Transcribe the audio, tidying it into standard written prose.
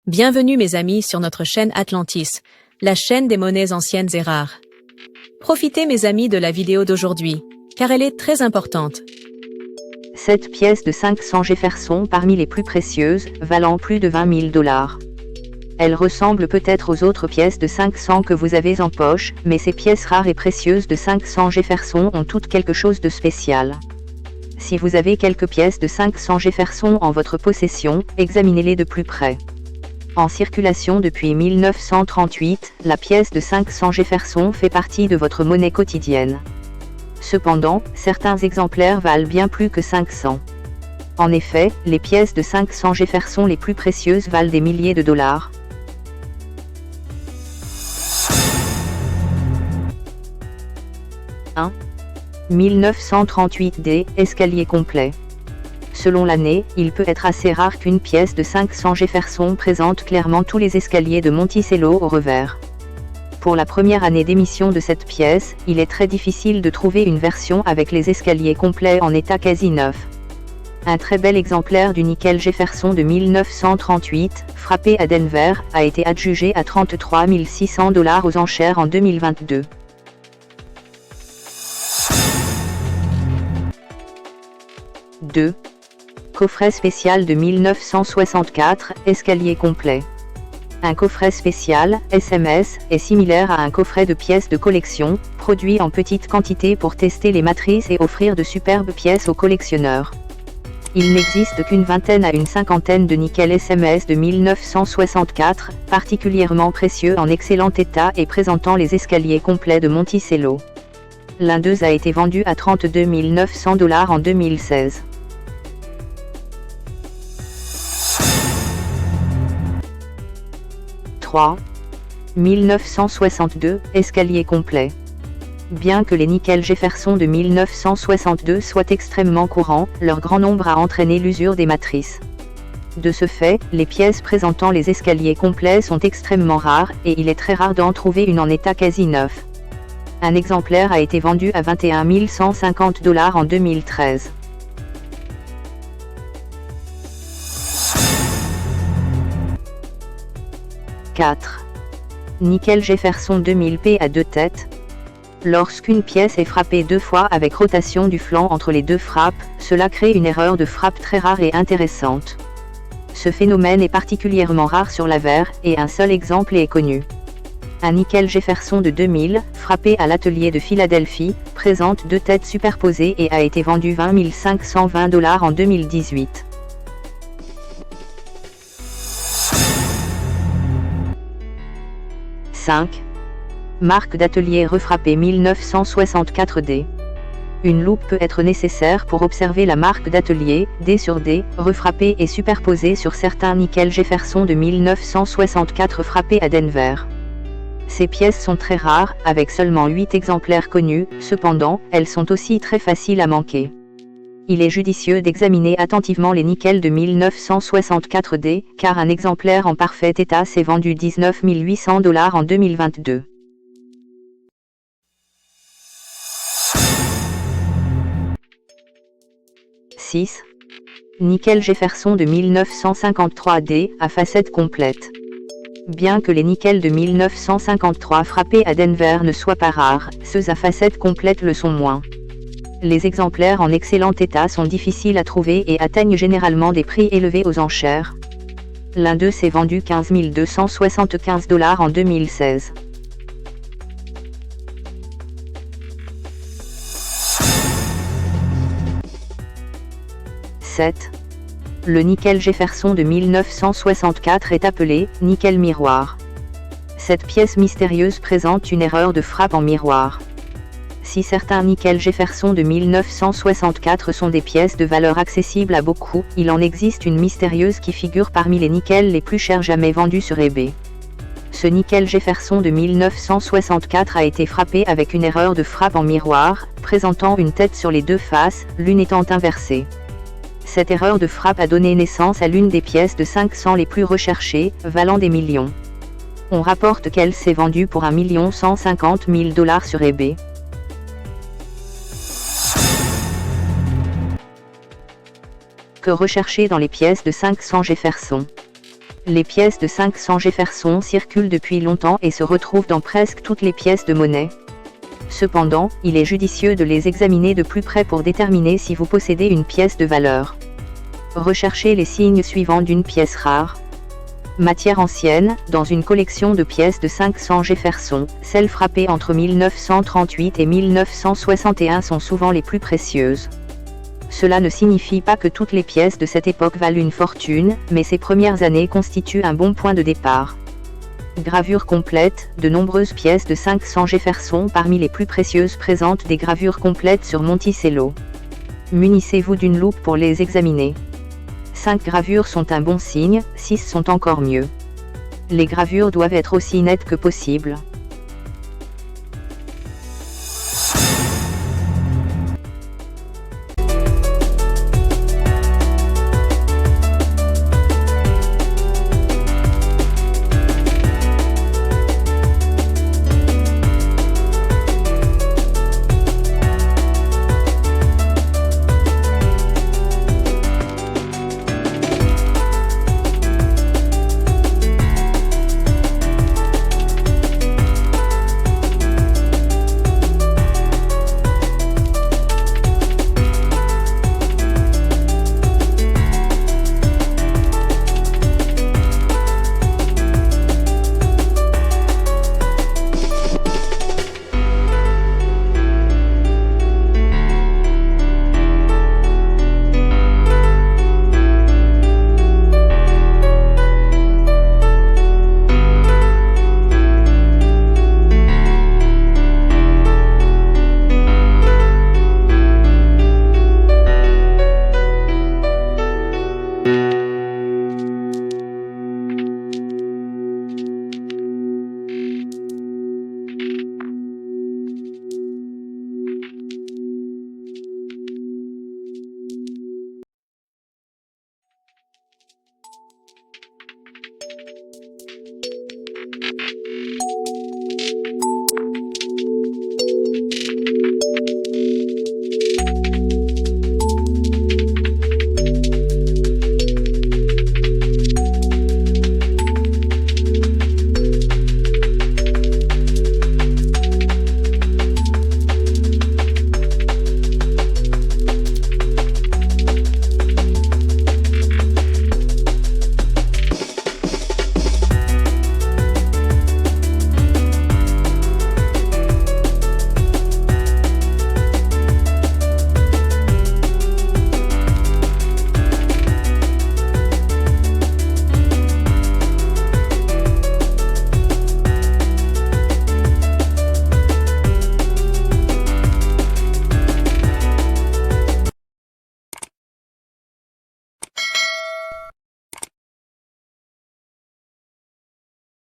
Bienvenue mes amis sur notre chaîne Atlantis, la chaîne des monnaies anciennes et rares. Profitez mes amis de la vidéo d'aujourd'hui, car elle est très importante. Cette pièce de 500 Jefferson parmi les plus précieuses, valant plus de 20 000 $. Elle ressemble peut-être aux autres pièces de 500 que vous avez en poche, mais ces pièces rares et précieuses de 500 Jefferson ont toutes quelque chose de spécial. Si vous avez quelques pièces de 500 Jefferson en votre possession, examinez-les de plus près. En circulation depuis 1938, la pièce de 500 Jefferson fait partie de votre monnaie quotidienne. Cependant, certains exemplaires valent bien plus que 500. En effet, les pièces de 500 Jefferson les plus précieuses valent des milliers de dollars. « 1. 1938D, escalier complet. Selon l'année, il peut être assez rare qu'une pièce de 500 Jefferson présente clairement tous les escaliers de Monticello au revers. Pour la première année d'émission de cette pièce, il est très difficile de trouver une version avec les escaliers complets en état quasi neuf. Un très bel exemplaire du nickel Jefferson de 1938, frappé à Denver, a été adjugé à 33 600 $ aux enchères en 2022. « 2. Coffret spécial de 1964, escalier complet. Un coffret spécial, SMS, est similaire à un coffret de pièces de collection, produit en petite quantité pour tester les matrices et offrir de superbes pièces aux collectionneurs. Il n'existe qu'une vingtaine à une cinquantaine de nickel SMS de 1964, particulièrement précieux en excellent état et présentant les escaliers complets de Monticello. L'un d'eux a été vendu à 32 900 $ en 2016. « 1962, escalier complet. Bien que les nickel Jefferson de 1962 soient extrêmement courants, leur grand nombre a entraîné l'usure des matrices. De ce fait, les pièces présentant les escaliers complets sont extrêmement rares, et il est très rare d'en trouver une en état quasi neuf. Un exemplaire a été vendu à 21 150 $ en 2013. 4. Nickel Jefferson 2000P à deux têtes. Lorsqu'une pièce est frappée deux fois avec rotation du flanc entre les deux frappes, cela crée une erreur de frappe très rare et intéressante. Ce phénomène est particulièrement rare sur l'avers, et un seul exemple est connu. Un nickel Jefferson de 2000, frappé à l'atelier de Philadelphie, présente deux têtes superposées et a été vendu 20 520 $ en 2018. 5. Marque d'atelier refrappée 1964D. Une loupe peut être nécessaire pour observer la marque d'atelier, D sur D, refrappée et superposée sur certains nickel Jefferson de 1964 frappés à Denver. Ces pièces sont très rares, avec seulement 8 exemplaires connus, cependant, elles sont aussi très faciles à manquer. Il est judicieux d'examiner attentivement les nickels de 1964D, car un exemplaire en parfait état s'est vendu 19 800 $ en 2022. « 6. Nickel Jefferson de 1953D, à facette complète. Bien que les nickels de 1953 frappés à Denver ne soient pas rares, ceux à facette complète le sont moins. Les exemplaires en excellent état sont difficiles à trouver et atteignent généralement des prix élevés aux enchères. L'un d'eux s'est vendu 15 275 $ en 2016. 7. Le nickel Jefferson de 1964 est appelé « nickel miroir ». Cette pièce mystérieuse présente une erreur de frappe en miroir. Si certains nickel Jefferson de 1964 sont des pièces de valeur accessible à beaucoup, il en existe une mystérieuse qui figure parmi les nickels les plus chers jamais vendus sur eBay. Ce nickel Jefferson de 1964 a été frappé avec une erreur de frappe en miroir, présentant une tête sur les deux faces, l'une étant inversée. Cette erreur de frappe a donné naissance à l'une des pièces de 500 les plus recherchées, valant des millions. On rapporte qu'elle s'est vendue pour 1 150 000 $ sur eBay. Que rechercher dans les pièces de 500 Jefferson? Les pièces de 500 Jefferson circulent depuis longtemps et se retrouvent dans presque toutes les pièces de monnaie. Cependant, il est judicieux de les examiner de plus près pour déterminer si vous possédez une pièce de valeur. Recherchez les signes suivants d'une pièce rare. Matière ancienne, dans une collection de pièces de 500 Jefferson, celles frappées entre 1938 et 1961 sont souvent les plus précieuses. Cela ne signifie pas que toutes les pièces de cette époque valent une fortune, mais ces premières années constituent un bon point de départ. Gravure complète, de nombreuses pièces de 500 Jefferson parmi les plus précieuses présentent des gravures complètes sur Monticello. Munissez-vous d'une loupe pour les examiner. 5 gravures sont un bon signe, 6 sont encore mieux. Les gravures doivent être aussi nettes que possible.